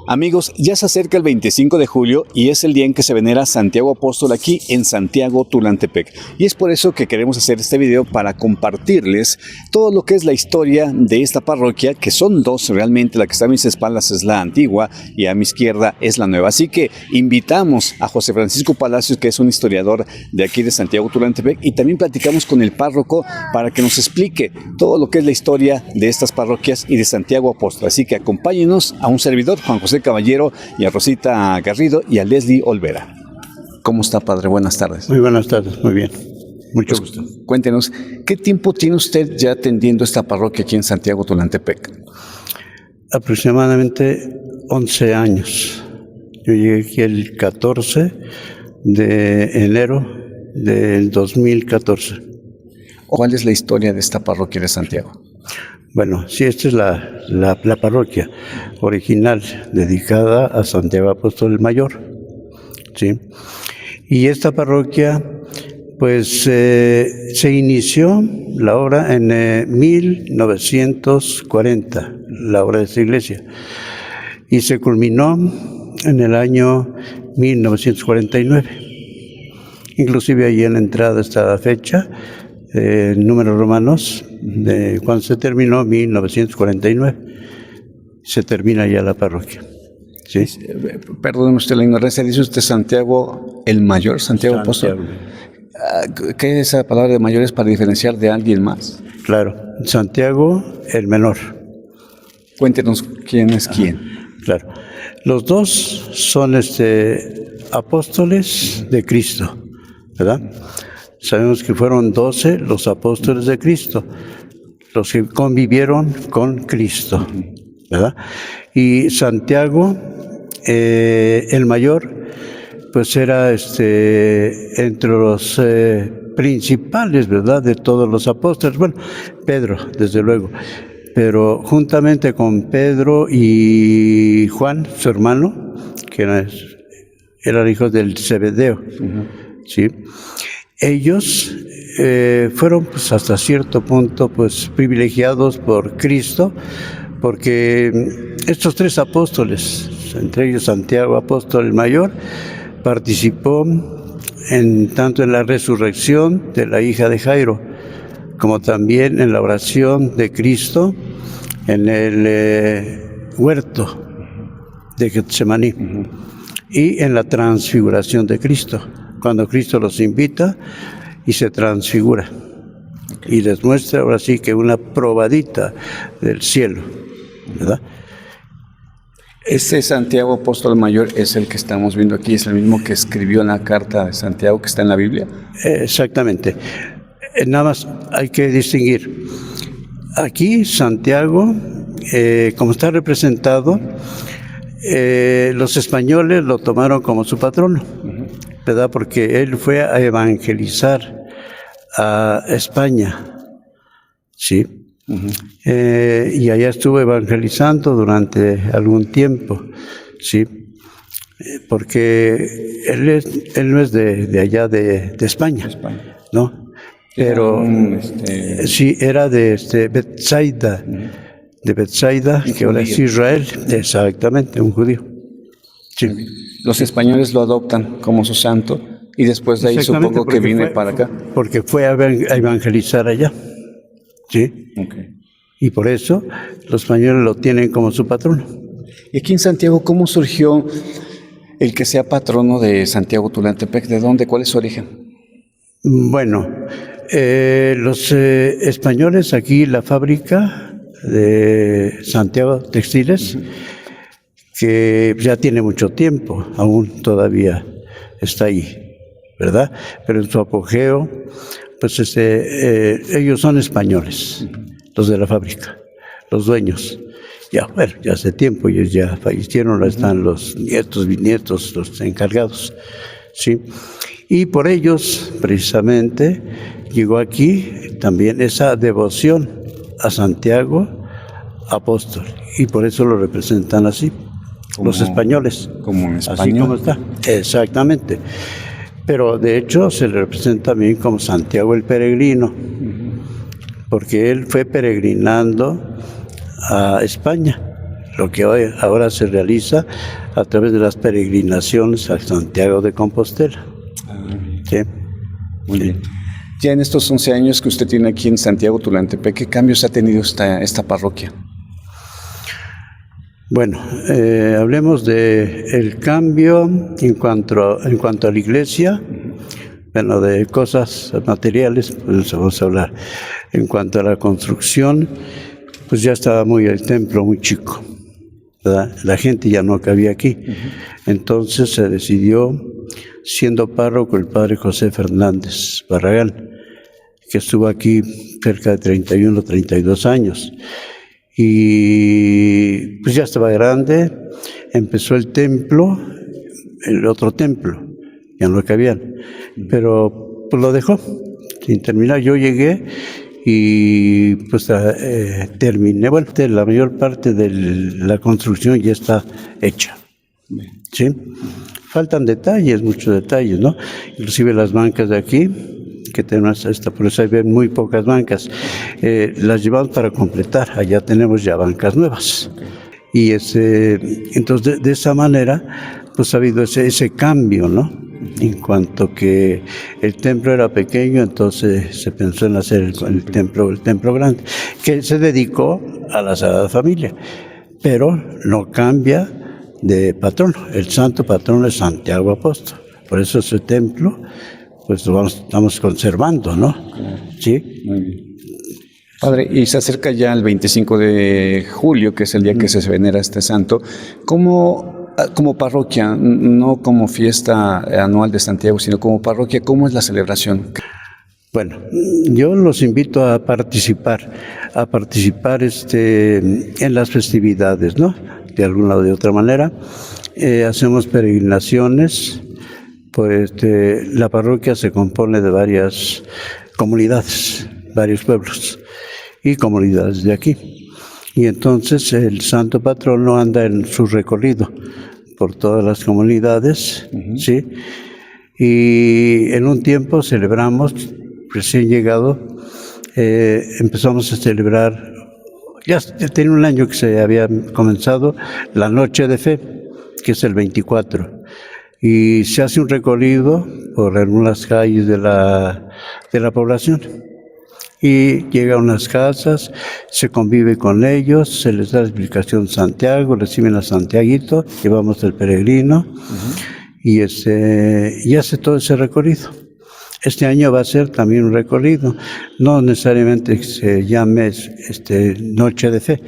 Amigos, ya se acerca el 25 de julio y es el día en que se venera Santiago Apóstol aquí en Santiago, Tulantepec. Y es por eso que queremos hacer este video para compartirles todo lo que es la historia de esta parroquia, que son dos realmente. La que está a mis espaldas es la antigua y a mi izquierda es la nueva. Así que invitamos a José Francisco Palacios, que es un historiador de aquí de Santiago, Tulantepec, y también platicamos con el párroco para que nos explique todo lo que es la historia de estas parroquias y de Santiago Apóstol. Así que acompáñenos a un servidor, Juan José Caballero, y a Rosita Garrido y a Leslie Olvera. ¿Cómo está, padre? Buenas tardes. Muy buenas tardes, muy bien. Mucho gusto. Cuéntenos, ¿qué tiempo tiene usted ya atendiendo esta parroquia aquí en Santiago, Tulantepec? Aproximadamente 11 años. Yo llegué aquí el 14 de enero del 2014. ¿Cuál es la historia de esta parroquia de Santiago? Bueno, sí, esta es la parroquia original dedicada a Santiago Apóstol el Mayor, ¿sí? Y esta parroquia, pues, se inició la obra en 1940, la obra de esta iglesia, y se culminó en el año 1949. Inclusive ahí en la entrada está la fecha, números romanos, de cuando se terminó, 1949, se termina ya la parroquia. ¿Sí? Perdóneme usted la ignorancia, dice usted Santiago el Mayor, Santiago Apóstol. ¿Qué es esa palabra de mayor? ¿Es para diferenciar de alguien más? Claro, Santiago el Menor. Cuéntenos quién es quién. Claro, los dos son apóstoles de Cristo, ¿verdad? Sabemos que fueron 12 los apóstoles de Cristo, los que convivieron con Cristo, ¿verdad? Y Santiago, el Mayor, pues era entre los principales, ¿verdad?, de todos los apóstoles. Bueno, Pedro, desde luego, pero juntamente con Pedro y Juan, su hermano, que eran hijos del Zebedeo, ¿sí? Ellos fueron, pues, hasta cierto punto, pues, privilegiados por Cristo, porque estos tres apóstoles, entre ellos Santiago Apóstol el Mayor, participó tanto en la resurrección de la hija de Jairo, como también en la oración de Cristo en el huerto de Getsemaní, y en la transfiguración de Cristo, cuando Cristo los invita y se transfigura y les muestra ahora sí que una probadita del cielo, ¿verdad? Este Santiago Apóstol Mayor es el que estamos viendo aquí, es el mismo que escribió en la carta de Santiago que está en la Biblia. Exactamente. Nada más hay que distinguir. Aquí Santiago, como está representado, los españoles lo tomaron como su patrono, ¿verdad? Porque él fue a evangelizar a España, ¿sí? Y allá estuvo evangelizando durante algún tiempo, ¿sí? Porque él no es de allá de España, ¿no? Pero sí, era de Betsaida, de Betsaida, que ahora es Israel, exactamente, un judío. Sí. Los españoles lo adoptan como su santo y después de ahí supongo que viene para acá. Porque fue a evangelizar allá, ¿sí? Okay. Y por eso los españoles lo tienen como su patrono. Y aquí en Santiago, ¿cómo surgió el que sea patrono de Santiago Tulantepec? ¿De dónde? ¿Cuál es su origen? Bueno, los españoles aquí, la fábrica de Santiago Textiles, que ya tiene mucho tiempo, aún todavía está ahí, ¿verdad? Pero en su apogeo, pues ellos son españoles, los de la fábrica, los dueños. Ya, bueno, ya hace tiempo, ellos ya fallecieron, están los nietos, bisnietos, los encargados, ¿sí? Y por ellos, precisamente, llegó aquí también esa devoción a Santiago Apóstol, y por eso lo representan así, los españoles. Como en español. Así como está, exactamente. Pero de hecho se le representa también como Santiago el Peregrino, porque él fue peregrinando a España, lo que ahora se realiza a través de las peregrinaciones a Santiago de Compostela. Sí. Muy bien. Ya en estos 11 años que usted tiene aquí en Santiago Tulantepec, ¿qué cambios ha tenido esta parroquia? Bueno, hablemos de el cambio en cuanto a la iglesia. Bueno, de cosas materiales, pues vamos a hablar. En cuanto a la construcción, pues ya estaba el templo muy chico, ¿verdad? La gente ya no cabía aquí. Entonces se decidió, siendo párroco el padre José Fernández Barragán, que estuvo aquí cerca de 31 o 32 años. Y pues ya estaba grande, empezó el templo, el otro templo, ya no cabían, pero pues lo dejó sin terminar. Yo llegué y pues terminé. Bueno, la mayor parte de la construcción ya está hecha, ¿sí? Faltan detalles, muchos detalles, ¿no? Inclusive las bancas de aquí, que tenemos por eso hay muy pocas bancas, las llevamos para completar. Allá tenemos ya bancas nuevas. Y entonces de esa manera pues ha habido ese cambio, ¿no? En cuanto que el templo era pequeño, entonces se pensó en hacer el templo grande, que se dedicó a la Sagrada Familia, pero no cambia de patrono. El santo patrono es Santiago Apóstol. Por eso ese templo pues lo estamos conservando, ¿no? Sí. Muy bien. Padre, y se acerca ya el 25 de julio, que es el día que se venera este santo. ¿Cómo, como parroquia, no como fiesta anual de Santiago, sino como parroquia, cómo es la celebración? Bueno, yo los invito a participar en las festividades, ¿no? De alguna o de otra manera. Hacemos peregrinaciones. Pues la parroquia se compone de varias comunidades, varios pueblos y comunidades de aquí. Y entonces el santo patrono anda en su recorrido por todas las comunidades, ¿sí? Y en un tiempo celebramos, recién llegado, empezamos a celebrar, ya tiene un año que se había comenzado, la Noche de Fe, que es el 24. Y se hace un recorrido por algunas calles de la población y llega a unas casas, se convive con ellos, se les da la explicación de Santiago, reciben a Santiaguito, llevamos el peregrino y hace todo ese recorrido. Este año va a ser también un recorrido, no necesariamente que se llame Noche de Fe,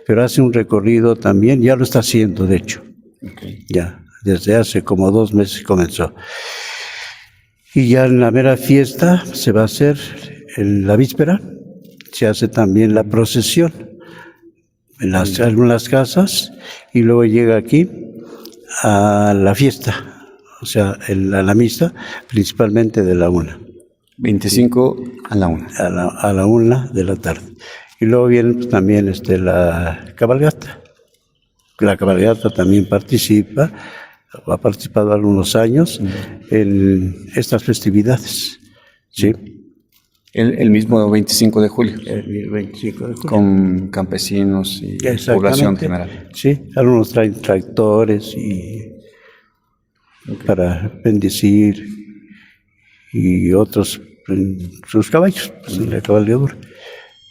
pero hace un recorrido también, ya lo está haciendo de hecho, ya. Desde hace como 2 meses comenzó. Y ya en la mera fiesta se va a hacer, en la víspera, se hace también la procesión en algunas casas y luego llega aquí a la fiesta, o sea, a la misa, principalmente de la 1. 25 a la 1. A la 1 de la tarde. Y luego viene pues, también la cabalgata. La cabalgata también ha participado algunos años en estas festividades, ¿sí? El mismo 25 de julio. El 25 de julio. Con campesinos y población general. Sí, algunos traen tractores para bendecir y otros sus caballos, pues, en la cabalgadura.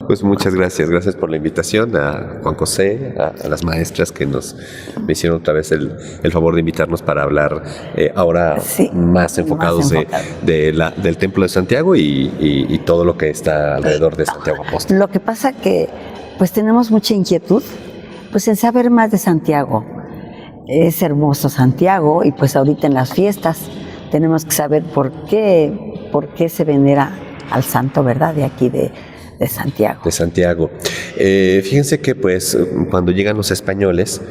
Pues muchas gracias por la invitación a Juan José, a las maestras que me hicieron otra vez el favor de invitarnos para hablar ahora más enfocados del Templo de Santiago y todo lo que está alrededor de Santiago Apóstol. Lo que pasa que pues tenemos mucha inquietud pues en saber más de Santiago. Es hermoso Santiago y pues ahorita en las fiestas tenemos que saber por qué se venera al santo, ¿verdad? De aquí de Santiago. De Santiago. Fíjense que pues cuando llegan los españoles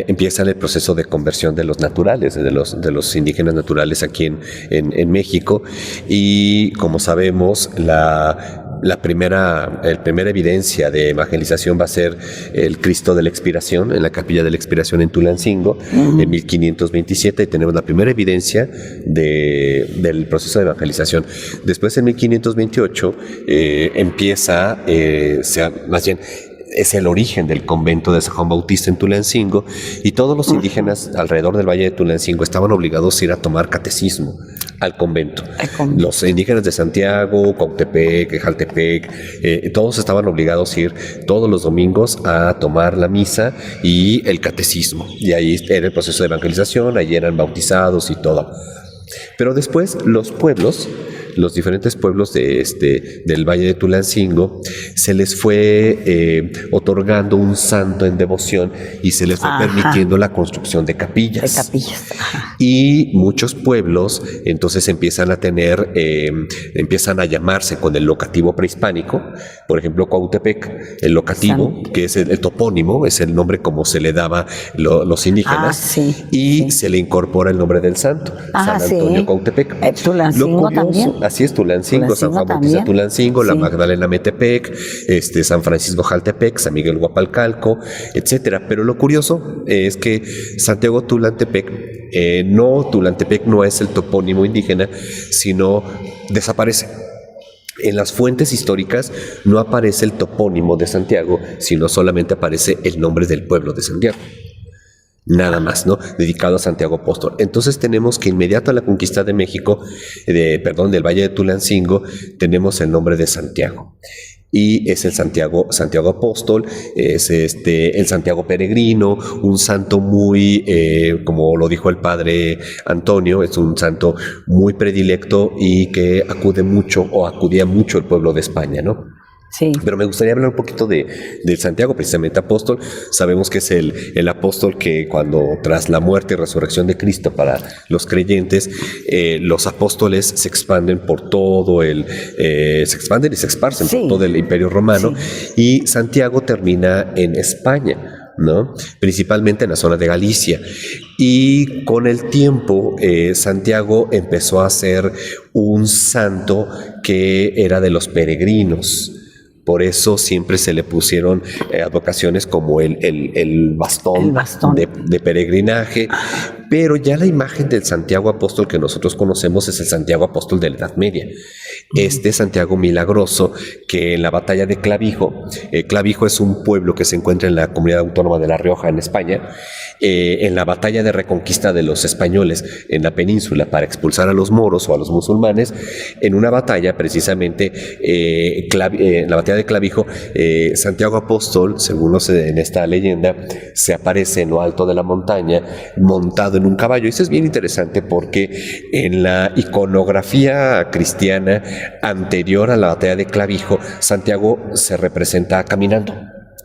empieza el proceso de conversión de los naturales, de los indígenas naturales aquí en México, y como sabemos la primera evidencia de evangelización va a ser el Cristo de la Expiración en la Capilla de la Expiración en Tulancingo en 1527, y tenemos la primera evidencia del proceso de evangelización. Después en 1528 empieza, más bien es el origen del convento de San Juan Bautista en Tulancingo, y todos los indígenas alrededor del Valle de Tulancingo estaban obligados a ir a tomar catecismo al convento. Los indígenas de Santiago, Cuautepec, Jaltepec, todos estaban obligados a ir todos los domingos a tomar la misa y el catecismo. Y ahí era el proceso de evangelización, ahí eran bautizados y todo. Pero después los diferentes pueblos del Valle de Tulancingo, se les fue otorgando un santo en devoción y se les fue permitiendo la construcción de capillas. Y muchos pueblos entonces empiezan a llamarse con el locativo prehispánico. Por ejemplo, Cuautepec, el locativo, que es el topónimo, es el nombre como se le daba los indígenas, se le incorpora el nombre del santo, San Antonio Cuautepec. Tulancingo también. Así es, Tulancingo, San Juan Bautista Tulancingo, la Magdalena Metepec, San Francisco Jaltepec, San Miguel Huapalcalco, etcétera. Pero lo curioso es que Santiago Tulantepec, Tulantepec no es el topónimo indígena, sino desaparece. En las fuentes históricas no aparece el topónimo de Santiago, sino solamente aparece el nombre del pueblo de Santiago. Nada más, ¿no? Dedicado a Santiago Apóstol. Entonces tenemos que inmediato a la conquista de México, del Valle de Tulancingo, tenemos el nombre de Santiago. Y es el Santiago Apóstol, es el Santiago Peregrino, un santo muy, como lo dijo el padre Antonio, es un santo muy predilecto y que acudía mucho el pueblo de España, ¿no? Sí. Pero me gustaría hablar un poquito del Santiago, precisamente apóstol. Sabemos que es el apóstol que cuando tras la muerte y resurrección de Cristo para los creyentes, los apóstoles se expanden por todo se expanden y se esparcen por todo el Imperio Romano, y Santiago termina en España, ¿no? Principalmente en la zona de Galicia. Y con el tiempo, Santiago empezó a ser un santo que era de los peregrinos. Por eso siempre se le pusieron advocaciones como el bastón de peregrinaje. Pero ya la imagen del Santiago Apóstol que nosotros conocemos es el Santiago Apóstol de la Edad Media. Este Santiago milagroso que en la batalla de Clavijo, Clavijo es un pueblo que se encuentra en la comunidad autónoma de La Rioja, en España, en la batalla de reconquista de los españoles en la península para expulsar a los moros o a los musulmanes, en una batalla precisamente, en la batalla de Clavijo, Santiago Apóstol, según en esta leyenda, se aparece en lo alto de la montaña, montado en un caballo. Y eso es bien interesante porque en la iconografía cristiana anterior a la batalla de Clavijo, Santiago se representa caminando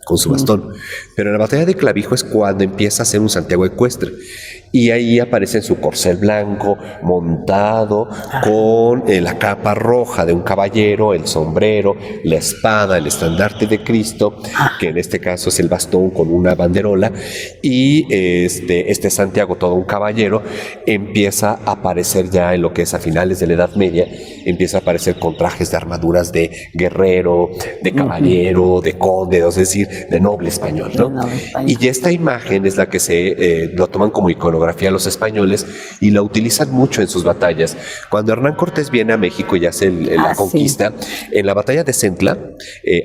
con su bastón. Pero en la batalla de Clavijo es cuando empieza a ser un Santiago ecuestre. Y ahí aparece en su corcel blanco, montado con la capa roja de un caballero, el sombrero, la espada, el estandarte de Cristo, que en este caso es el bastón con una banderola. Y este Santiago, todo un caballero, empieza a aparecer ya en lo que es a finales de la Edad Media, empieza a aparecer con trajes de armaduras de guerrero, de caballero, de conde, es decir, de noble español, ¿no? Y esta imagen es la que lo toman como iconografía los españoles y la utilizan mucho en sus batallas. Cuando Hernán Cortés viene a México y hace la conquista, en la batalla de Centla,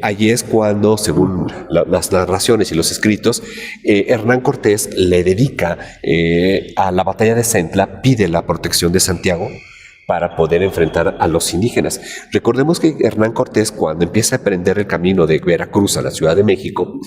allí es cuando, según las narraciones y los escritos, Hernán Cortés le dedica a la batalla de Centla, pide la protección de Santiago para poder enfrentar a los indígenas. Recordemos que Hernán Cortés, cuando empieza a emprender el camino de Veracruz a la Ciudad de México,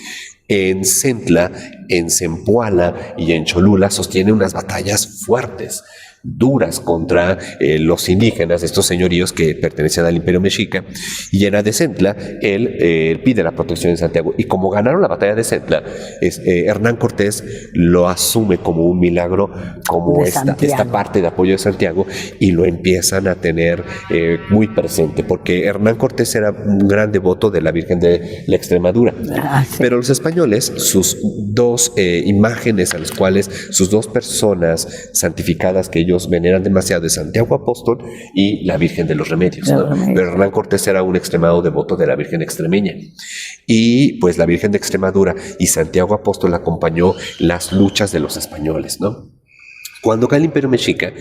en Centla, en Zempoala y en Cholula sostiene unas batallas fuertes, duras contra los indígenas, estos señoríos que pertenecían al Imperio Mexica. Y en la de Centla, él pide la protección de Santiago. Y como ganaron la batalla de Centla, Hernán Cortés lo asume como un milagro, como esta parte de apoyo de Santiago, y lo empiezan a tener muy presente, porque Hernán Cortés era un gran devoto de la Virgen de la Extremadura. Pero los españoles, sus dos imágenes a las cuales, sus dos personas santificadas que ellos veneran demasiado, de Santiago Apóstol y la Virgen de los Remedios, ¿no? Pero Hernán Cortés era un extremado devoto de la Virgen extremeña, y pues la Virgen de Extremadura y Santiago Apóstol acompañó las luchas de los españoles, ¿no? Cuando cae el Imperio Mexica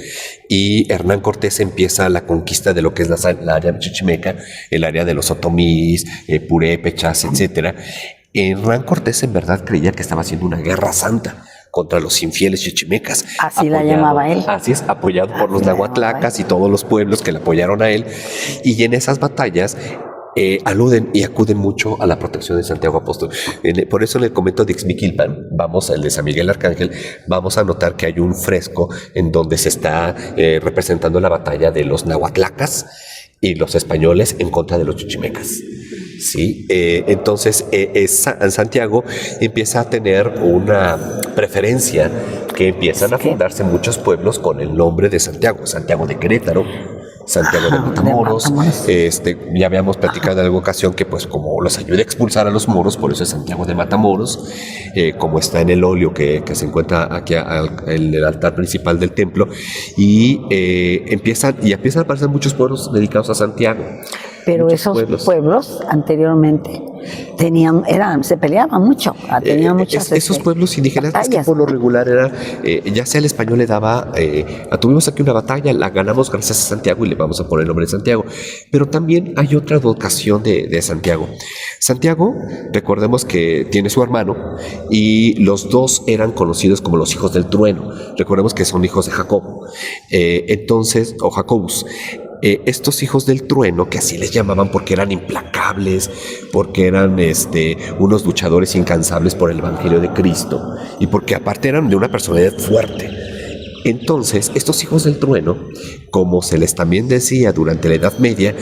y Hernán Cortés empieza la conquista de lo que es la área chichimeca, el área de los otomís, purépechas, etcétera, Hernán Cortés en verdad creía que estaba haciendo una guerra santa contra los infieles chichimecas. Así la llamaba él. Así es, apoyado por los Así la llamaba nahuatlacas y todos los pueblos que le apoyaron a él. Y en esas batallas aluden y acuden mucho a la protección de Santiago Apóstol. Por eso en el convento de Ixmiquilpan, el de San Miguel Arcángel, vamos a notar que hay un fresco en donde se está representando la batalla de los nahuatlacas y los españoles en contra de los chichimecas. Sí, entonces Santiago empieza a tener una preferencia, que empiezan a fundarse muchos pueblos con el nombre de Santiago, Santiago de Querétaro, Santiago de Matamoros. Ya habíamos platicado en alguna ocasión que pues como los ayuda a expulsar a los moros, por eso es Santiago de Matamoros, como está en el óleo que se encuentra aquí en el altar principal del templo, y empiezan a aparecer muchos pueblos dedicados a Santiago. Pero esos pueblos anteriormente se peleaban mucho, tenían muchas esos pueblos indígenas es que por lo regular era, ya sea el español le daba, tuvimos aquí una batalla, la ganamos gracias a Santiago y le vamos a poner el nombre de Santiago, pero también hay otra vocación de Santiago. Santiago, recordemos que tiene su hermano y los dos eran conocidos como los hijos del trueno, recordemos que son hijos de Jacob, o Jacobus. Estos hijos del trueno, que así les llamaban porque eran implacables, porque eran unos luchadores incansables por el Evangelio de Cristo y porque aparte eran de una personalidad fuerte. Entonces, estos hijos del trueno, como se les también decía durante la Edad Media,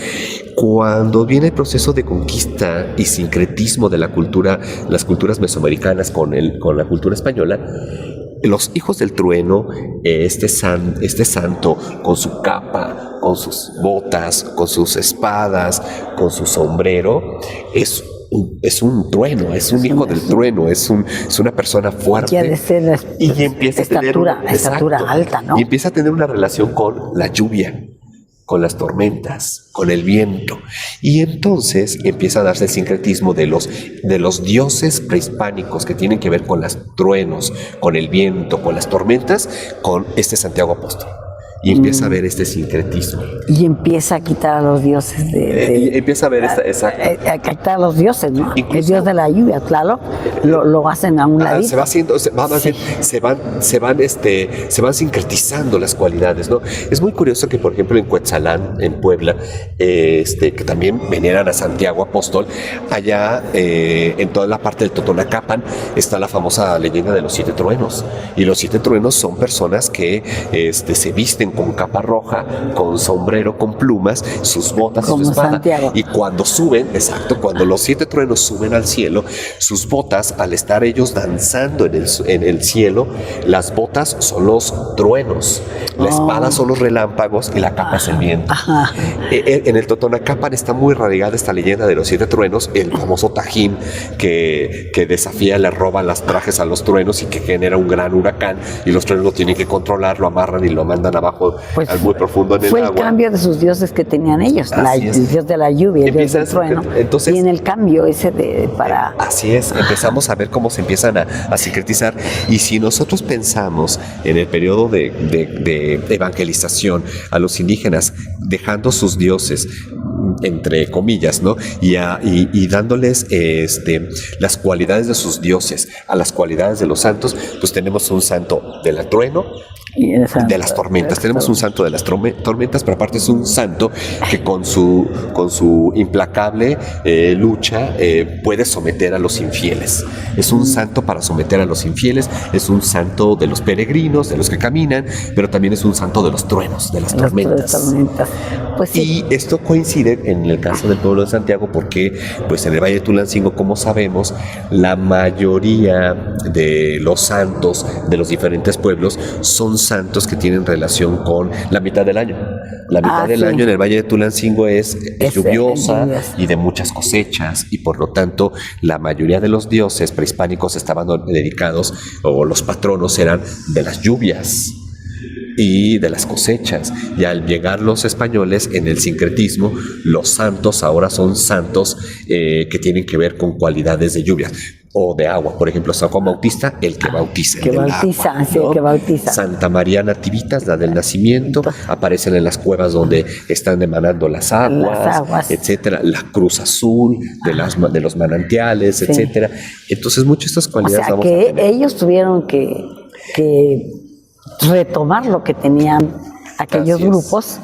cuando viene el proceso de conquista y sincretismo de la cultura, las culturas mesoamericanas con la cultura española, los hijos del trueno, este santo con su capa, con sus botas, con sus espadas, con su sombrero, es un trueno, es un hijo del trueno, es una persona fuerte. Quiere ser y empieza estatura alta, ¿no? Y empieza a tener una relación con la lluvia, con las tormentas, con el viento. Y entonces empieza a darse el sincretismo de los dioses prehispánicos que tienen que ver con los truenos, con el viento, con las tormentas, con este Santiago Apóstol. Y empieza a ver este sincretismo. Y empieza a quitar a los dioses empieza a ver exacto. A quitar a los dioses, ¿no? Incluso, el dios de la lluvia, claro, lo hacen a un ladito. Se van sincretizando las cualidades, ¿no? Es muy curioso que, por ejemplo, en Cuetzalán, en Puebla, que también veneran a Santiago Apóstol, allá en toda la parte del Totonacapan está la famosa leyenda de los 7 truenos. Y los 7 truenos son personas que se visten con capa roja, con sombrero, con plumas, sus botas y su espada. Santiago. Y cuando cuando los 7 truenos suben al cielo, sus botas, al estar ellos danzando en el cielo, las botas son los truenos, la espada son los relámpagos y la capa es el viento. En el Totonacapan está muy radicada esta leyenda de los 7 truenos, el famoso Tajín que desafía, le roba las trajes a los truenos y que genera un gran huracán, y los truenos lo tienen que controlar, lo amarran y lo mandan abajo muy profundo en el agua. Fue el cambio de sus dioses que tenían ellos, el dios de la lluvia, el dios del trueno. Entonces, y en el cambio ese para... Así es, empezamos a ver cómo se empiezan a sincretizar. Y si nosotros pensamos en el periodo de evangelización a los indígenas, dejando sus dioses, entre comillas, ¿no? Y dándoles las cualidades de sus dioses a las cualidades de los santos, pues tenemos un santo del trueno, de las tormentas. Tenemos un santo de las tormentas, pero aparte es un santo que con su implacable lucha puede someter a los infieles. Es un santo para someter a los infieles, es un santo de los peregrinos, de los que caminan, pero también es un santo de los truenos, de las tormentas. Pues sí. Y esto coincide en el caso del pueblo de Santiago porque pues en el Valle de Tulancingo, como sabemos, la mayoría de los santos de los diferentes pueblos son santos que tienen relación con la mitad del año. La mitad del año en el Valle de Tulancingo es lluviosa y de muchas cosechas, y por lo tanto la mayoría de los dioses prehispánicos estaban dedicados, o los patronos eran de las lluvias y de las cosechas. Y al llegar los españoles en el sincretismo, los santos ahora son santos que tienen que ver con cualidades de lluvias. o de agua. Por ejemplo, San Juan Bautista, el que bautiza. Que el del bautiza, agua, sí, el que bautiza. Santa María Nativitas, la del nacimiento, aparecen en las cuevas donde están emanando las aguas, etcétera. La cruz azul de los manantiales, Sí. etcétera. Entonces, muchas de estas O cualidades sea vamos a que tener. ellos tuvieron que retomar lo que tenían aquellos Así es. grupos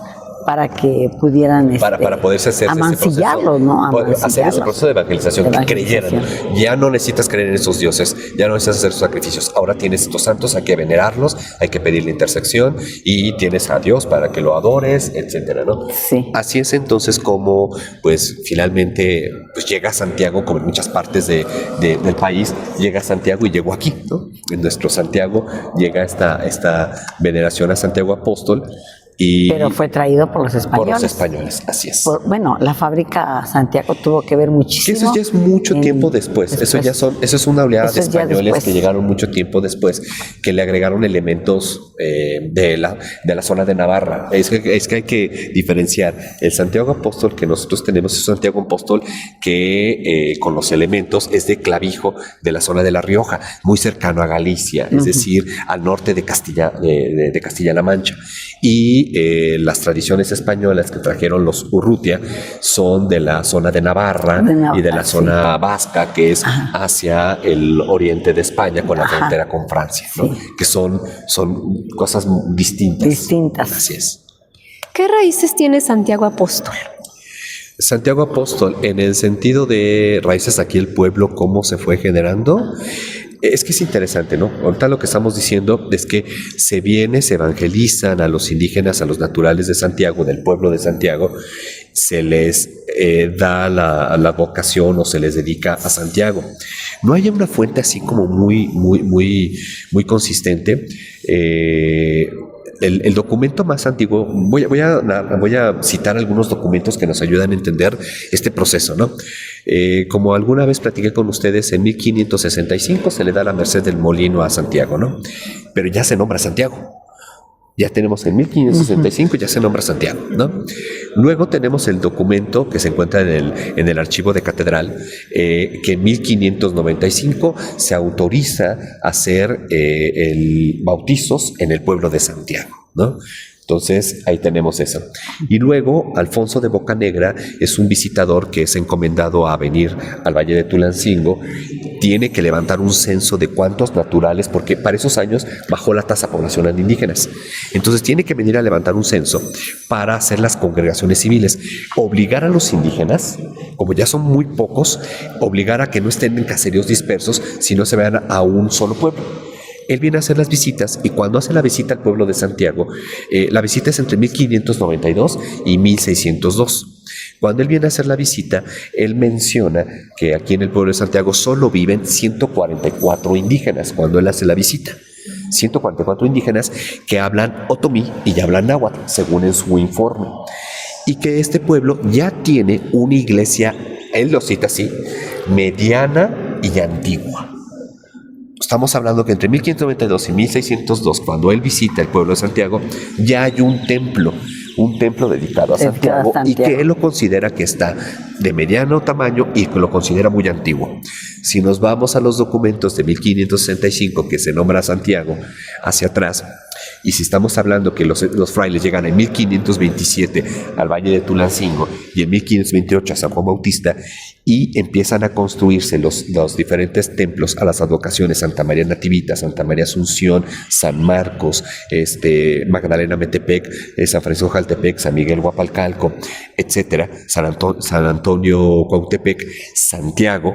para que pudieran Para poderse hacer amancillarlos, ¿no? hacer ese Amancillarlos. proceso de evangelización, que creyeran. Ya no necesitas creer en esos dioses, ya no necesitas hacer sus sacrificios. Ahora tienes estos santos, hay que venerarlos, hay que pedirle intersección y tienes a Dios para que lo adores, etcétera, ¿no? Sí. Así es entonces como, pues, finalmente, pues llega a Santiago, como en muchas partes del país, llega a Santiago y llegó aquí, ¿no? En nuestro Santiago llega esta veneración a Santiago Apóstol. Pero fue traído por los españoles. Por los españoles, así es. Bueno, la fábrica Santiago tuvo que ver Que muchísimo. eso ya es mucho tiempo después. Eso es una oleada de Eso es ya españoles después. que llegaron mucho tiempo después, que le agregaron elementos de la zona de Navarra. Es que hay que diferenciar. El Santiago Apóstol que nosotros tenemos es un Santiago Apóstol que con los elementos es de Clavijo, de la zona de La Rioja, muy cercano a Galicia, es decir, al norte de Castilla-La Mancha. Y las tradiciones españolas que trajeron los Urrutia son de la zona de Navarra y de la zona vasca, que es hacia el oriente de España, con la frontera con Francia, ¿no? Que son cosas distintas. Así es. ¿Qué raíces tiene Santiago Apóstol? Santiago Apóstol, en el sentido de raíces aquí el pueblo, cómo se fue generando, es que es interesante, ¿no? Ahorita lo que estamos diciendo es que se evangelizan a los indígenas, a los naturales de Santiago, del pueblo de Santiago, se les da la vocación o se les dedica a Santiago. No hay una fuente así como muy consistente. El documento más antiguo, voy a citar algunos documentos que nos ayudan a entender este proceso, ¿no? Como alguna vez platiqué con ustedes, en 1565 se le da la merced del molino a Santiago, ¿no? Pero ya se nombra Santiago. Ya tenemos en 1565, ya se nombra Santiago, ¿no? Luego tenemos el documento que se encuentra en el archivo de catedral, que en 1595 se autoriza a hacer bautizos en el pueblo de Santiago, ¿no? Entonces, ahí tenemos eso. Y luego, Alfonso de Bocanegra es un visitador que es encomendado a venir al Valle de Tulancingo. Tiene que levantar un censo de cuántos naturales, porque para esos años bajó la tasa poblacional de indígenas. Entonces, tiene que venir a levantar un censo para hacer las congregaciones civiles. Obligar a los indígenas, como ya son muy pocos, obligar a que no estén en caseríos dispersos, sino se vean a un solo pueblo. Él viene a hacer las visitas y cuando hace la visita al pueblo de Santiago, la visita es entre 1592 y 1602. Cuando él viene a hacer la visita, él menciona que aquí en el pueblo de Santiago solo viven 144 indígenas cuando él hace la visita. 144 indígenas que hablan otomí y hablan náhuatl, según en su informe. Y que este pueblo ya tiene una iglesia, él lo cita así, mediana y antigua. Estamos hablando que entre 1592 y 1602, cuando él visita el pueblo de Santiago, ya hay un templo dedicado a Santiago y que él lo considera que está de mediano tamaño y que lo considera muy antiguo. Si nos vamos a los documentos de 1565 que se nombra Santiago hacia atrás, y si estamos hablando que los frailes llegan en 1527 al Valle de Tulancingo y en 1528 a San Juan Bautista y empiezan a construirse los diferentes templos a las advocaciones, Santa María Nativita, Santa María Asunción, San Marcos, Magdalena Metepec, San Francisco Jaltepec, San Miguel Huapalcalco, etcétera, San Antonio Cuautepec, Santiago,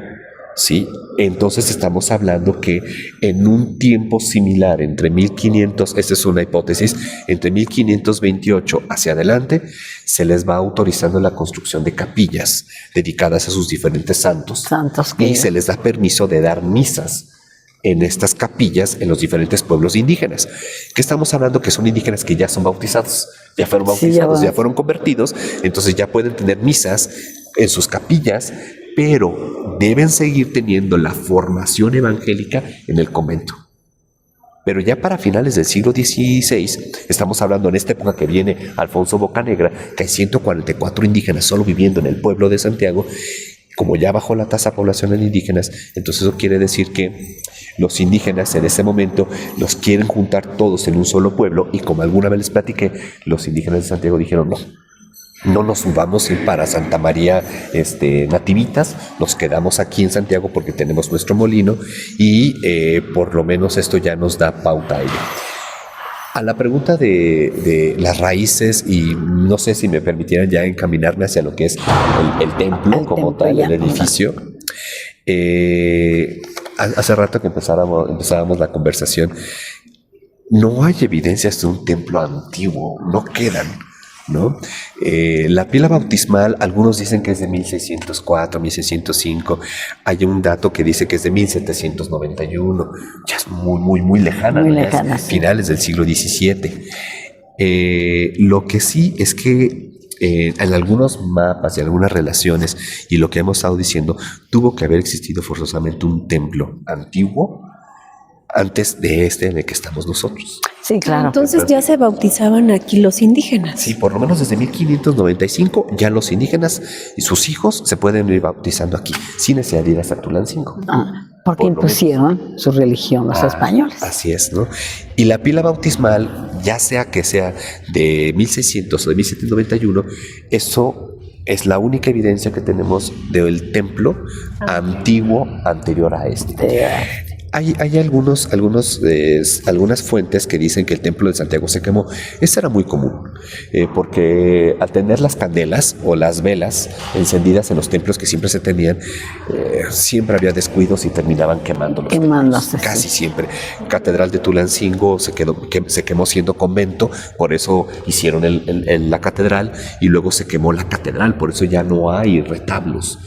¿sí? Entonces estamos hablando que en un tiempo similar, entre 1500, esta es una hipótesis, entre 1528 hacia adelante, se les va autorizando la construcción de capillas dedicadas a sus diferentes santos. Y se les da permiso de dar misas en estas capillas en los diferentes pueblos indígenas. ¿Qué estamos hablando? Que son indígenas que ya son bautizados, ya fueron bautizados, ya fueron convertidos, entonces ya pueden tener misas en sus capillas, pero deben seguir teniendo la formación evangélica en el convento. Pero ya para finales del siglo XVI, estamos hablando en esta época que viene Alfonso Bocanegra, que hay 144 indígenas solo viviendo en el pueblo de Santiago, como ya bajó la tasa poblacional de indígenas, entonces eso quiere decir que los indígenas en ese momento los quieren juntar todos en un solo pueblo, y como alguna vez les platiqué, los indígenas de Santiago dijeron no nos vamos a ir para Santa María Nativitas, nos quedamos aquí en Santiago porque tenemos nuestro molino y por lo menos esto ya nos da pauta a ello. A la pregunta de las raíces, y no sé si me permitieran ya encaminarme hacia lo que es el templo como tal, el edificio. Hace rato que empezábamos la conversación, no hay evidencias de un templo antiguo, no quedan, ¿no? La pila bautismal, algunos dicen que es de 1604, 1605. Hay un dato que dice que es de 1791. Ya es muy lejana, muy ¿no? lejana, Sí. sí. Finales del siglo XVII. Lo que sí es que en algunos mapas y algunas relaciones, y lo que hemos estado diciendo, tuvo que haber existido forzosamente un templo antiguo antes de en el que estamos nosotros. Sí, claro. Entonces ya se bautizaban aquí los indígenas. Sí, por lo menos desde 1595 ya los indígenas y sus hijos se pueden ir bautizando aquí, sin necesidad de ir hasta Tulancingo. Porque Por lo impusieron su religión los españoles. Así es, ¿no? Y la pila bautismal, ya sea que sea de 1600 o de 1791, eso es la única evidencia que tenemos del templo antiguo anterior a este. Hay algunas fuentes que dicen que el templo de Santiago se quemó. Eso era muy común, porque al tener las candelas o las velas encendidas en los templos que siempre se tenían, siempre había descuidos y terminaban quemando los Quemándose, templos. Casi sí. siempre. Catedral de Tulancingo se quemó siendo convento, por eso hicieron la catedral, y luego se quemó la catedral, por eso ya no hay retablos.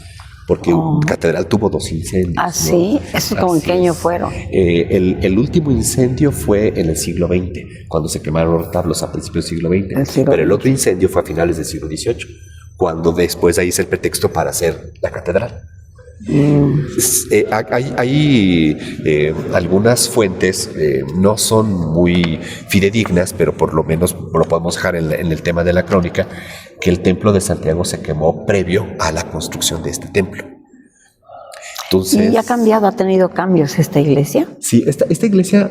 Porque catedral tuvo 2 incendios. ¿Ah, sí? ¿No? ¿Eso como en qué Así año es. fueron? El último incendio fue en el siglo XX, cuando se quemaron los retablos a principios del siglo XX. Pero el otro incendio fue a finales del siglo XVIII, cuando después ahí es el pretexto para hacer la catedral. Hay algunas fuentes, no son muy fidedignas, pero por lo menos lo podemos dejar en el tema de la crónica, que el templo de Santiago se quemó previo a la construcción de este templo. Entonces, ¿Y ha cambiado, ha tenido cambios esta iglesia? sí, esta iglesia,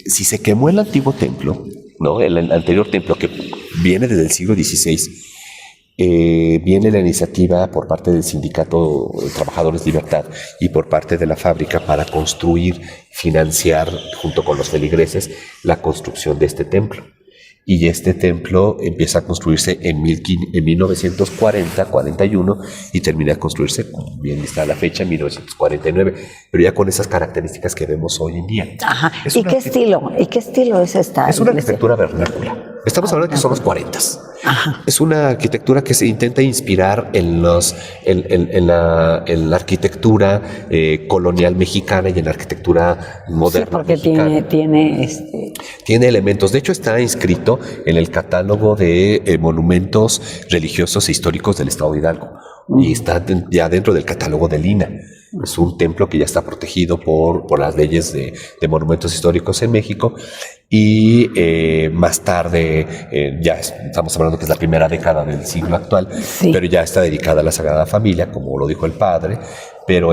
si se quemó el antiguo templo, ¿no? El anterior templo que viene desde el siglo XVI, viene la iniciativa por parte del Sindicato de Trabajadores Libertad y por parte de la fábrica para construir, financiar, junto con los feligreses, la construcción de este templo. Y este templo empieza a construirse en 1940-41 y termina de construirse, como bien está la fecha, en 1949, pero ya con esas características que vemos hoy en día. Ajá. ¿Y qué estilo? ¿Y qué estilo es esta Es una iglesia? arquitectura vernácula. Estamos hablando de que son los 40. Ajá. Es una arquitectura que se intenta inspirar en la arquitectura colonial mexicana y en la arquitectura moderna Sí, porque mexicana. tiene Tiene elementos. De hecho, está inscrito en el catálogo de monumentos religiosos e históricos del estado de Hidalgo. Y está ya dentro del catálogo del INAH. Es un templo que ya está protegido por las leyes de monumentos históricos en México. Y más tarde, ya estamos hablando que es la primera década del siglo actual, Sí. pero ya está dedicada a la Sagrada Familia, como lo dijo el padre. Pero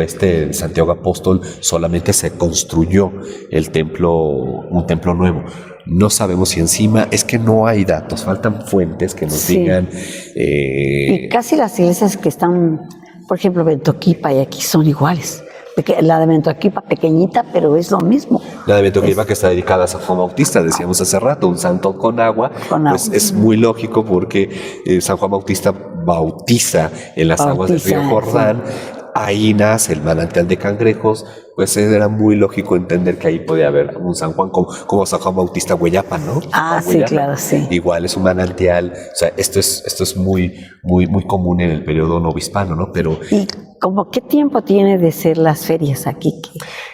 Santiago Apóstol solamente se construyó un templo nuevo. No sabemos si encima, es que no hay datos, faltan fuentes que nos Sí. digan. Y casi las iglesias que están, por ejemplo, Bentoquipa y aquí son iguales. La de Bentoquipa pequeñita, pero es lo mismo. La de Bentoquipa, que está dedicada a San Juan Bautista, decíamos hace rato, un santo con agua, pues es muy lógico porque San Juan Bautista bautiza en las aguas del río Jordán. Ahí nace el manantial de cangrejos, pues era muy lógico entender que ahí podía haber un San Juan como San Juan Bautista Hueyapan, ¿no? Ah, sí, Hueyapan. claro, sí. Igual es un manantial, o sea, esto es muy común en el periodo novohispano, ¿no? Pero ¿Y como qué tiempo tiene de ser las ferias aquí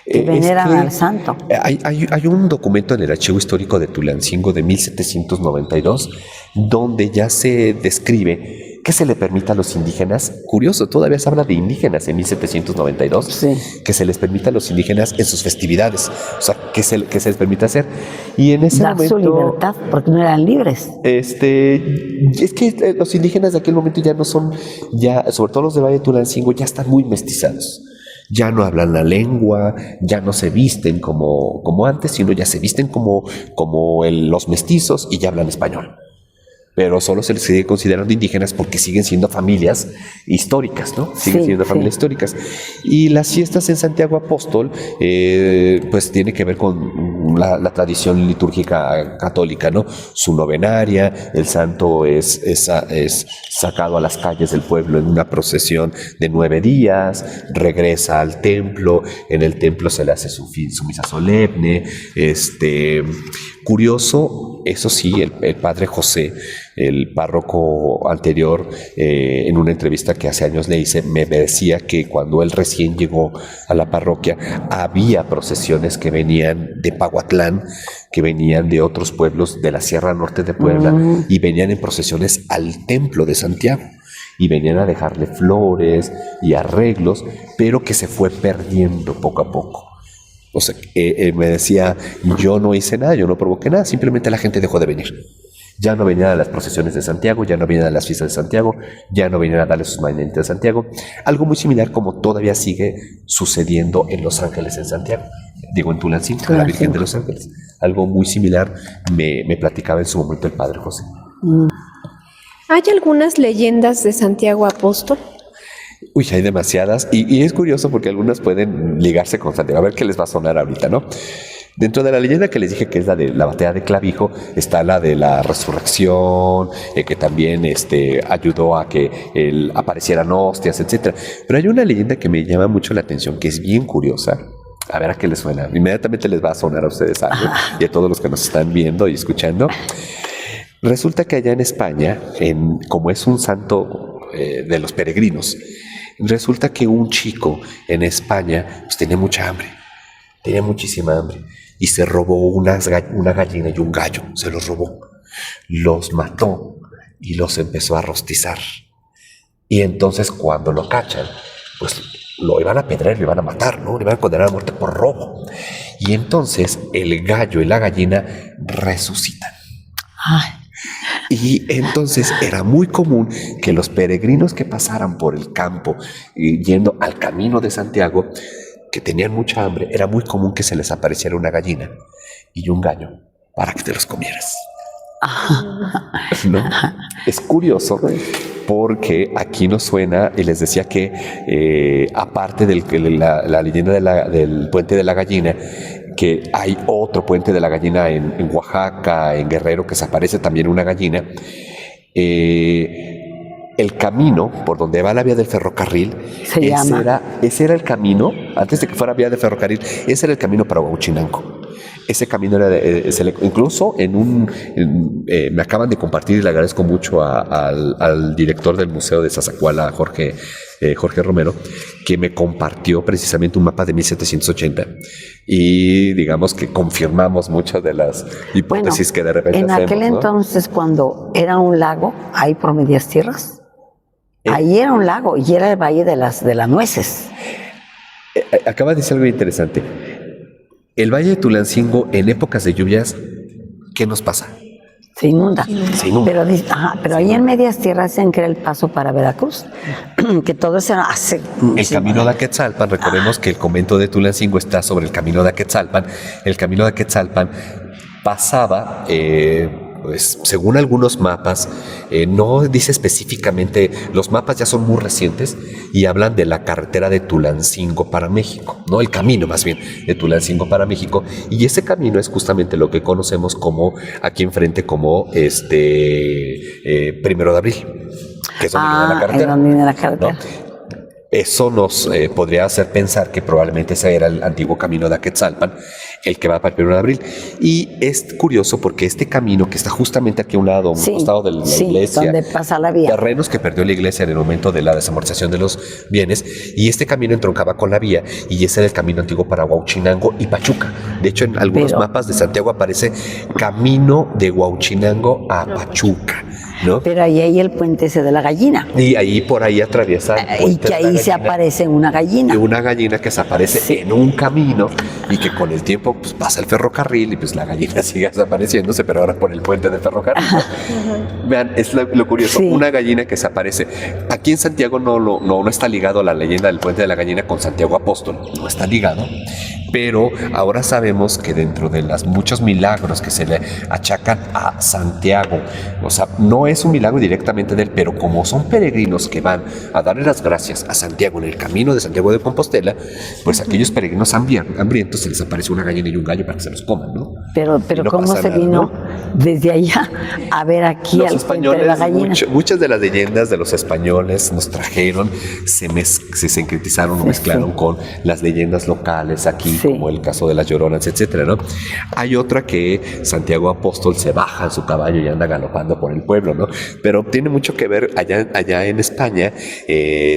que veneran al santo? Hay un documento en el Archivo Histórico de Tulancingo de 1792 donde ya se describe que se le permita a los indígenas, curioso, todavía se habla de indígenas en 1792, Sí. que se les permita a los indígenas en sus festividades, o sea, que se les permita hacer. Y en ese Dar momento... su libertad, porque no eran libres. Es que los indígenas de aquel momento ya no son, ya, sobre todo los del Valle de Tulancingo, ya están muy mestizados. Ya no hablan la lengua, ya no se visten como antes, sino ya se visten como los mestizos y ya hablan español. Pero solo se les sigue considerando indígenas porque siguen siendo familias históricas, ¿no? Siguen Sí, siendo sí. familias históricas. Y las fiestas en Santiago Apóstol, pues tiene que ver con la tradición litúrgica católica, ¿no? Su novenaria, el santo es sacado a las calles del pueblo en una procesión de 9 días, regresa al templo, en el templo se le hace su misa solemne, curioso, eso sí, el padre José, el párroco anterior, en una entrevista que hace años le hice, me decía que cuando él recién llegó a la parroquia, había procesiones que venían de Pahuatlán, que venían de otros pueblos de la Sierra Norte de Puebla, y venían en procesiones al templo de Santiago. Y venían a dejarle flores y arreglos, pero que se fue perdiendo poco a poco. O sea, me decía, yo no hice nada, yo no provoqué nada, simplemente la gente dejó de venir. Ya no venían a las procesiones de Santiago, ya no venían a las fiestas de Santiago, ya no venían a darle sus mañanitas de Santiago. Algo muy similar como todavía sigue sucediendo en Los Ángeles, en Santiago. Digo, en Tulancingo, la Virgen de Los Ángeles. Algo muy similar me platicaba en su momento el padre José. ¿Hay algunas leyendas de Santiago Apóstol? Uy, hay demasiadas y es curioso porque algunas pueden ligarse con Santiago. A ver qué les va a sonar ahorita, ¿no? Dentro de la leyenda que les dije, que es la de la batalla de Clavijo, está la de la resurrección, que también ayudó a que aparecieran hostias, etc. Pero hay una leyenda que me llama mucho la atención, que es bien curiosa. A ver a qué les suena. Inmediatamente les va a sonar a ustedes algo y a todos los que nos están viendo y escuchando. Resulta que allá en España, como es un santo de los peregrinos, resulta que un chico en España pues, tenía mucha hambre, tenía muchísima hambre, y se robó una gallina y un gallo, se los robó, los mató y los empezó a rostizar. Y entonces cuando lo cachan, pues lo iban a apedrear, lo iban a matar, ¿no? Le iban a condenar a muerte por robo. Y entonces el gallo y la gallina resucitan. Ay. Y entonces era muy común que los peregrinos que pasaran por el campo yendo al camino de Santiago, que tenían mucha hambre, era muy común que se les apareciera una gallina y un gallo para que te los comieras. ¿No? Es curioso porque aquí nos suena, y les decía que aparte de la leyenda del puente de la gallina, que hay otro puente de la gallina en Oaxaca, en Guerrero, que se aparece también una gallina. El camino por donde va la vía del ferrocarril, ese era el camino, antes de que fuera vía de ferrocarril, ese era el camino para Huauchinango. Ese camino era, incluso me acaban de compartir, y le agradezco mucho al director del Museo de Zazacuala, Jorge Romero, que me compartió precisamente un mapa de 1780 y digamos que confirmamos muchas de las hipótesis que de repente en hacemos, aquel ¿no? entonces, cuando era un lago, ahí por Medias Tierras, ahí era un lago y era el Valle de las Nueces. Acaba de decir algo interesante. El Valle de Tulancingo, en épocas de lluvias, ¿qué nos pasa? Se inunda. Se inunda. Pero ahí en Medias Tierras decían que era el paso para Veracruz, que todo eso hace... El camino de Aquetzalpan, recordemos que el convento de Tulancingo está sobre el camino de Aquetzalpan. El camino de Aquetzalpan pasaba, pues, según algunos mapas, no dice específicamente, los mapas ya son muy recientes y hablan de la carretera de Tulancingo para México, ¿no? El camino más bien de Tulancingo para México, y ese camino es justamente lo que conocemos como, aquí enfrente, como 1 de abril, que es donde viene la carretera. Donde viene la carretera. ¿No? Eso nos podría hacer pensar que probablemente ese era el antiguo camino de Aquetzalpan, el que va para el 1 de abril. Y es curioso porque este camino que está justamente aquí a un lado, a un costado de la iglesia, donde pasa la vía, terrenos que perdió la iglesia en el momento de la desamortización de los bienes, y este camino entroncaba con la vía, y ese era el camino antiguo para Huauchinango y Pachuca. De hecho, en algunos mapas de Santiago aparece camino de Huauchinango a Pachuca. ¿no? Pero ahí hay el puente ese de la gallina. Y ahí por ahí atraviesa el Y puente que de la ahí se gallina. aparece una gallina. De una gallina que se aparece en un camino y que con el tiempo pues, pasa el ferrocarril y pues la gallina sigue desapareciéndose, pero ahora por el puente del ferrocarril. Vean, es lo curioso, Sí. una gallina que se aparece. Aquí en Santiago no está ligado a la leyenda del puente de la gallina con Santiago Apóstol, no está ligado, pero ahora sabemos que dentro de los muchos milagros que se le achacan a Santiago, o sea, no es un milagro directamente de él, pero como son peregrinos que van a darle las gracias a Santiago en el camino de Santiago de Compostela, pues aquellos peregrinos hambrientos se les aparece una gallina y un gallo para que se los coman, ¿no? Pero Y no ¿cómo pasa se nada, vino ¿no? desde allá a ver aquí Los al puente de la españoles, gallina? muchas de las leyendas de los españoles nos trajeron, se sincretizaron o Sí, mezclaron sí. con las leyendas locales aquí, Sí. como el caso de las Lloronas, etcétera, ¿no? Hay otra que Santiago Apóstol se baja en su caballo y anda galopando por el pueblo, ¿no? Pero tiene mucho que ver allá en España.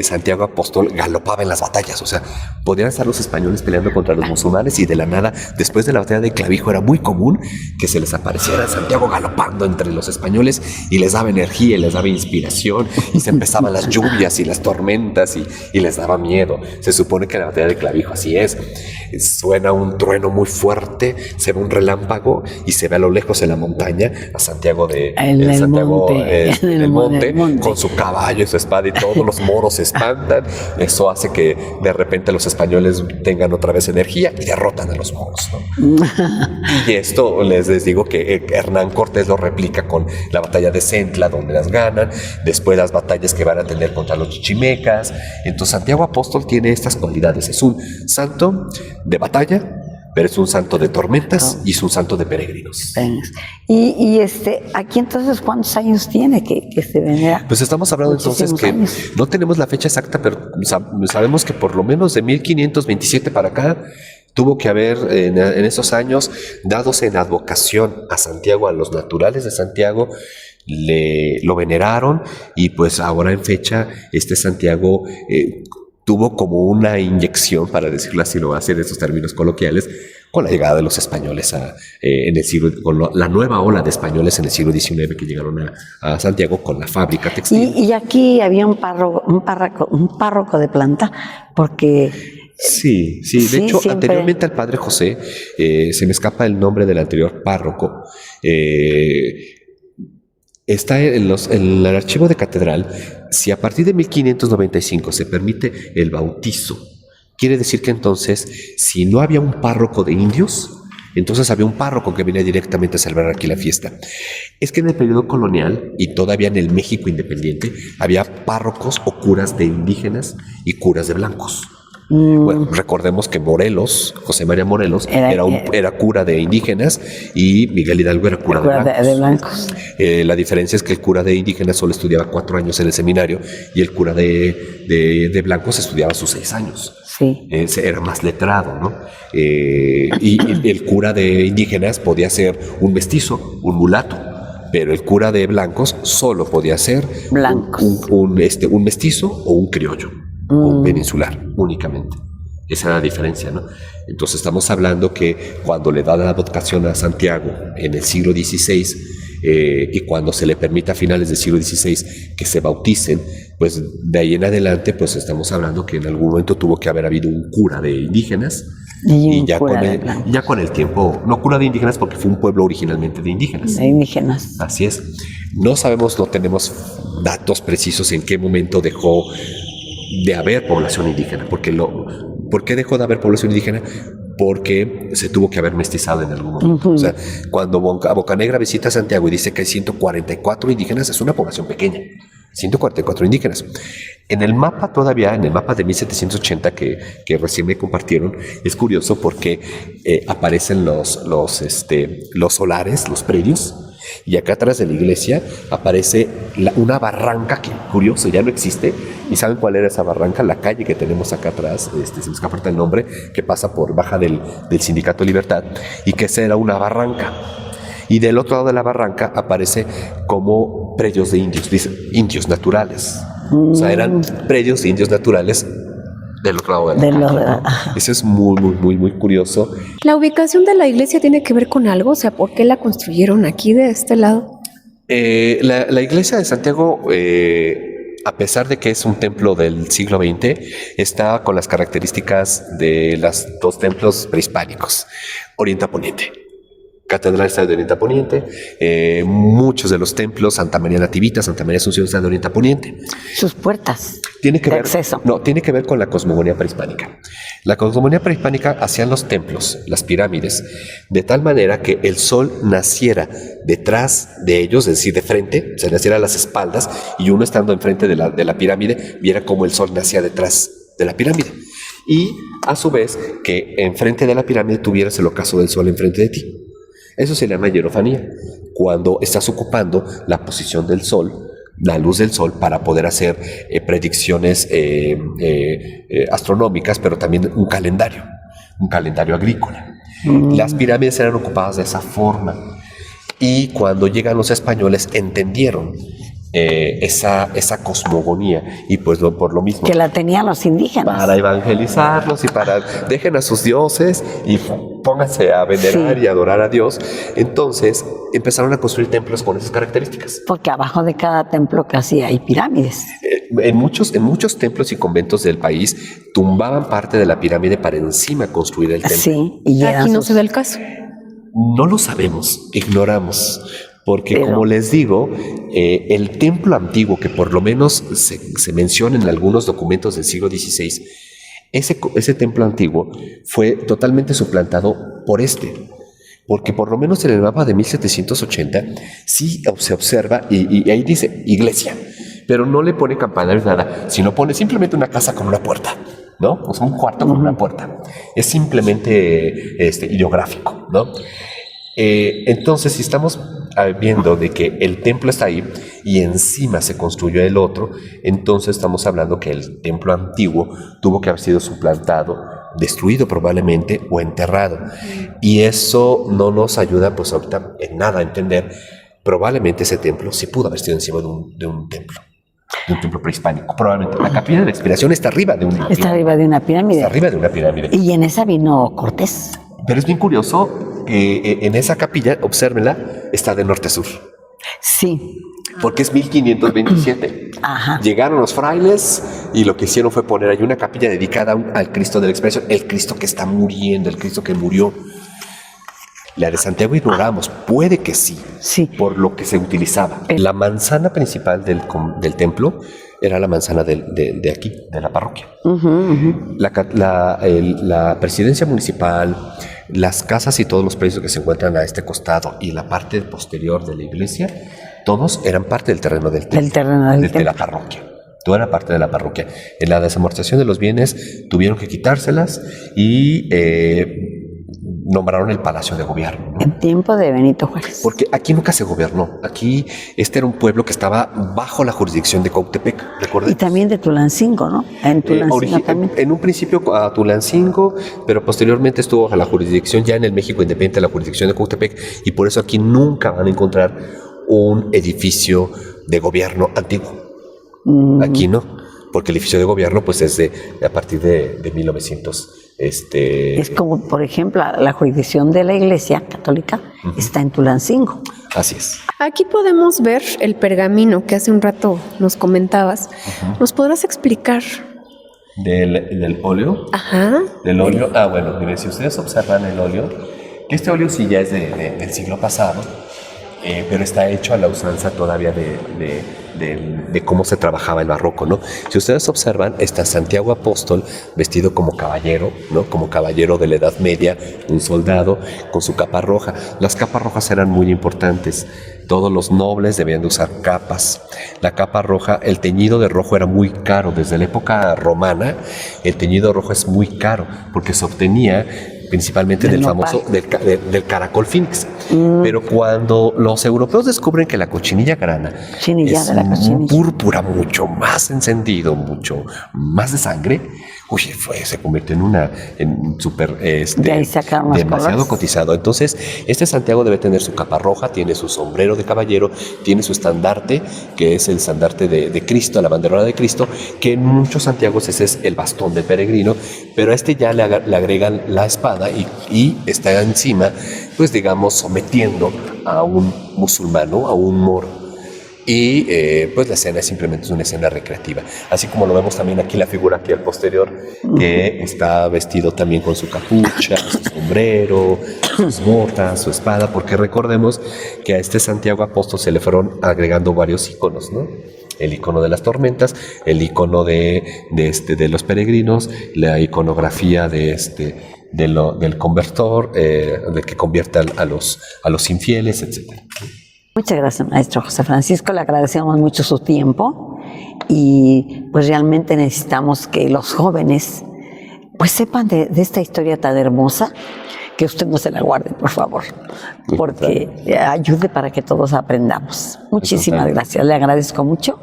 Santiago Apóstol galopaba en las batallas, o sea, podían estar los españoles peleando contra los musulmanes y de la nada, después de la batalla de Clavijo, era muy común que se les apareciera Santiago galopando entre los españoles y les daba energía y les daba inspiración y se empezaban las lluvias y las tormentas y les daba miedo. Se supone que en la batalla de Clavijo así es. Suena un trueno muy fuerte, se ve un relámpago y se ve a lo lejos en la montaña a Santiago En el monte, en el monte, monte. con su caballo y su espada y todos los moros se espantan. Eso hace que de repente los españoles tengan otra vez energía y derrotan a los moros, ¿no? Y esto les digo que Hernán Cortés lo replica con la batalla de Centla, donde las ganan, después las batallas que van a tener contra los chichimecas. Entonces Santiago Apóstol tiene estas cualidades, es un santo de batalla, pero es un santo de tormentas y es un santo de peregrinos. Y aquí entonces, ¿cuántos años tiene que se venera? Pues estamos hablando entonces Muchísimos que años. no tenemos la fecha exacta, pero sabemos que por lo menos de 1527 para acá tuvo que haber en esos años dados en advocación a Santiago, a los naturales de Santiago, lo veneraron y pues ahora en fecha Santiago tuvo como una inyección, para decirlo así, lo voy a hacer en estos términos coloquiales, con la llegada de los españoles en el siglo, con la nueva ola de españoles en el siglo XIX que llegaron a Santiago con la fábrica textil. Y aquí había un párroco de planta, porque Sí, de Sí, hecho, siempre. anteriormente al padre José, se me escapa el nombre del anterior párroco, está en el archivo de catedral. Si a partir de 1595 se permite el bautizo, quiere decir que entonces, si no había un párroco de indios, entonces había un párroco que venía directamente a celebrar aquí la fiesta. Es que en el periodo colonial y todavía en el México independiente había párrocos o curas de indígenas y curas de blancos. Bueno, recordemos que Morelos, José María Morelos, era cura de indígenas y Miguel Hidalgo era cura de blancos. La diferencia es que el cura de indígenas solo estudiaba 4 años en el seminario y el cura de blancos estudiaba sus 6 años. Sí. Era más letrado, ¿no? Y el cura de indígenas podía ser un mestizo, un mulato, pero el cura de blancos solo podía ser un mestizo o un criollo. O peninsular, únicamente. Esa era la diferencia, ¿no? Entonces estamos hablando que cuando le da la vocación a Santiago en el siglo XVI y cuando se le permite a finales del siglo XVI que se bauticen, pues de ahí en adelante pues estamos hablando que en algún momento tuvo que haber habido un cura de indígenas y ya con el tiempo, no cura de indígenas porque fue un pueblo originalmente de indígenas. De indígenas. Así es. No sabemos, no tenemos datos precisos en qué momento dejó de haber población indígena. ¿Por qué dejó de haber población indígena? Porque se tuvo que haber mestizado en algún momento. O sea, cuando Bocanegra visita Santiago y dice que hay 144 indígenas, es una población pequeña. 144 indígenas. En el mapa de 1780 que recién me compartieron, es curioso porque aparecen los solares, los predios, y acá atrás de la iglesia aparece una barranca que, curioso, ya no existe. ¿Y saben cuál era esa barranca? La calle que tenemos acá atrás, se me escapa el nombre, que pasa por baja del Sindicato Libertad, y que esa era una barranca. Y del otro lado de la barranca aparece como predios de indios, dice, indios naturales. O sea, eran predios de indios naturales del otro lado de la calle, ¿no? Eso es muy curioso. ¿La ubicación de la iglesia tiene que ver con algo? O sea, ¿por qué la construyeron aquí de este lado? La iglesia de Santiago, a pesar de que es un templo del siglo XX, está con las características de los dos templos prehispánicos, Oriente a Poniente. Catedral está de Oriente a Poniente, muchos de los templos, Santa María Nativita, Santa María Asunción, están de Oriente a Poniente. Sus puertas Tiene que de ver, acceso. no, tiene que ver con la cosmogonía prehispánica. La cosmogonía prehispánica hacían los templos, las pirámides, de tal manera que el sol naciera detrás de ellos, es decir, de frente, se naciera a las espaldas, y uno estando enfrente de la pirámide, viera cómo el sol nacía detrás de la pirámide. Y a su vez, que enfrente de la pirámide tuvieras el ocaso del sol enfrente de ti. Eso se llama hierofanía, cuando estás ocupando la posición del sol, la luz del sol, para poder hacer predicciones astronómicas, pero también un calendario agrícola. Las pirámides eran ocupadas de esa forma, y cuando llegan los españoles entendieron esa cosmogonía, y pues por lo mismo Que la tenían los indígenas. para evangelizarlos y para dejen a sus dioses y pónganse a venerar y adorar a Dios. Entonces empezaron a construir templos con esas características. Porque abajo de cada templo casi hay pirámides. En muchos templos y conventos del país tumbaban parte de la pirámide para encima construir el templo. Sí, y eran Aquí no sus- se da el caso. No lo sabemos, ignoramos. Porque Pero- como les digo, el templo antiguo, que por lo menos se menciona en algunos documentos del siglo XVI, ese templo antiguo fue totalmente suplantado por porque por lo menos en el mapa de 1780 sí se observa, y ahí dice iglesia, pero no le pone campanarios nada, sino pone simplemente una casa con una puerta, ¿no? O sea, un cuarto con una puerta. Es simplemente ideográfico, ¿no? Entonces, si estamos viendo de que el templo está ahí y encima se construyó el otro, entonces estamos hablando que el templo antiguo tuvo que haber sido suplantado, destruido probablemente o enterrado. Y eso no nos ayuda pues ahorita en nada a entender. Probablemente ese templo sí pudo haber sido encima de un templo prehispánico. Probablemente la capilla de la Expiración está arriba de una Está arriba de una pirámide. Está arriba de una pirámide. Y en esa vino Cortés. Pero es bien curioso que en esa capilla, obsérvenla, está de norte a sur, Sí. porque es 1527. Ajá. Llegaron los frailes y lo que hicieron fue poner ahí una capilla dedicada al Cristo de la Expiración, el Cristo que está muriendo, el Cristo que murió. La de Santiago ignoramos, puede que sí, Sí. por lo que se utilizaba. La manzana principal del templo era la manzana de aquí, de la parroquia. La presidencia municipal, las casas y todos los predios que se encuentran a este costado y la parte posterior de la iglesia, todos eran parte del terreno del templo. Del terreno del de templo. la parroquia. Todo era parte de la parroquia. En la desamortización de los bienes tuvieron que quitárselas y nombraron el Palacio de Gobierno, ¿no? En tiempo de Benito Juárez. Porque aquí nunca se gobernó. Aquí era un pueblo que estaba bajo la jurisdicción de Cuautepec, recuerden. Y también de Tulancingo, ¿no? En Tulancingo también. En un principio a Tulancingo, pero posteriormente estuvo bajo la jurisdicción, ya en el México independiente, la jurisdicción de Cuautepec, y por eso aquí nunca van a encontrar un edificio de gobierno antiguo. Aquí no, porque el edificio de gobierno pues es a partir de 1900. Es como, por ejemplo, la jurisdicción de la Iglesia Católica está en Tulancingo. Así es. Aquí podemos ver el pergamino que hace un rato nos comentabas. ¿Nos podrás explicar? ¿Del óleo? Ajá. Del óleo. Bueno, miren, si ustedes observan el óleo, que este óleo sí ya es del siglo pasado, pero está hecho a la usanza todavía de cómo se trabajaba el barroco, ¿no? Si ustedes observan, está Santiago Apóstol vestido como caballero, ¿no? Como caballero de la Edad Media, un soldado con su capa roja. Las capas rojas eran muy importantes. Todos los nobles debían de usar capas. La capa roja, el teñido de rojo era muy caro. Desde la época romana, el teñido rojo es muy caro porque se obtenía principalmente del famoso del caracol Phoenix. Pero cuando los europeos descubren que la cochinilla grana Chinilla es de la cochinilla. púrpura, mucho más encendido, mucho más de sangre, se convirtió en súper De ahí sacaron los demasiado colores. cotizado. Entonces, este Santiago debe tener su capa roja, tiene su sombrero de caballero, tiene su estandarte, que es el estandarte de Cristo, la banderona de Cristo, que en muchos Santiagos ese es el bastón del peregrino, pero a este ya le agregan la espada y está encima, pues digamos, sometiendo a un musulmano, a un moro. Y pues la escena simplemente es una escena recreativa. Así como lo vemos también aquí la figura aquí al posterior, que está vestido también con su capucha, su sombrero, sus botas, su espada, porque recordemos que a este Santiago Apóstol se le fueron agregando varios iconos, ¿no? El icono de las tormentas, el icono de los peregrinos, la iconografía del convertor, del que convierte a los infieles, etc. Muchas gracias, maestro José Francisco. Le agradecemos mucho su tiempo y pues realmente necesitamos que los jóvenes pues sepan de esta historia tan hermosa, que usted no se la guarde, por favor, porque ayude para que todos aprendamos. Muchísimas gracias. Le agradezco mucho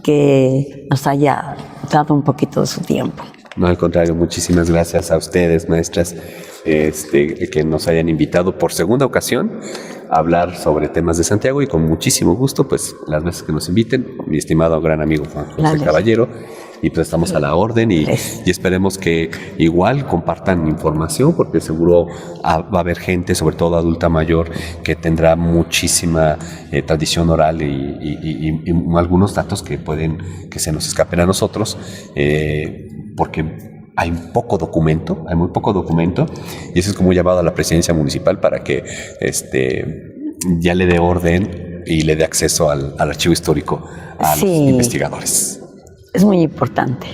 que nos haya dado un poquito de su tiempo. No, al contrario, muchísimas gracias a ustedes, maestras, que nos hayan invitado por segunda ocasión a hablar sobre temas de Santiago, y con muchísimo gusto, pues las veces que nos inviten, mi estimado gran amigo Juan José Caballero, y pues estamos a la orden y esperemos que igual compartan información, porque seguro va a haber gente, sobre todo adulta mayor, que tendrá muchísima tradición oral y algunos datos que se nos escapen a nosotros, porque hay muy poco documento, y eso es como un llamado a la presidencia municipal para que ya le dé orden y le dé acceso al archivo histórico a los investigadores. Es muy importante.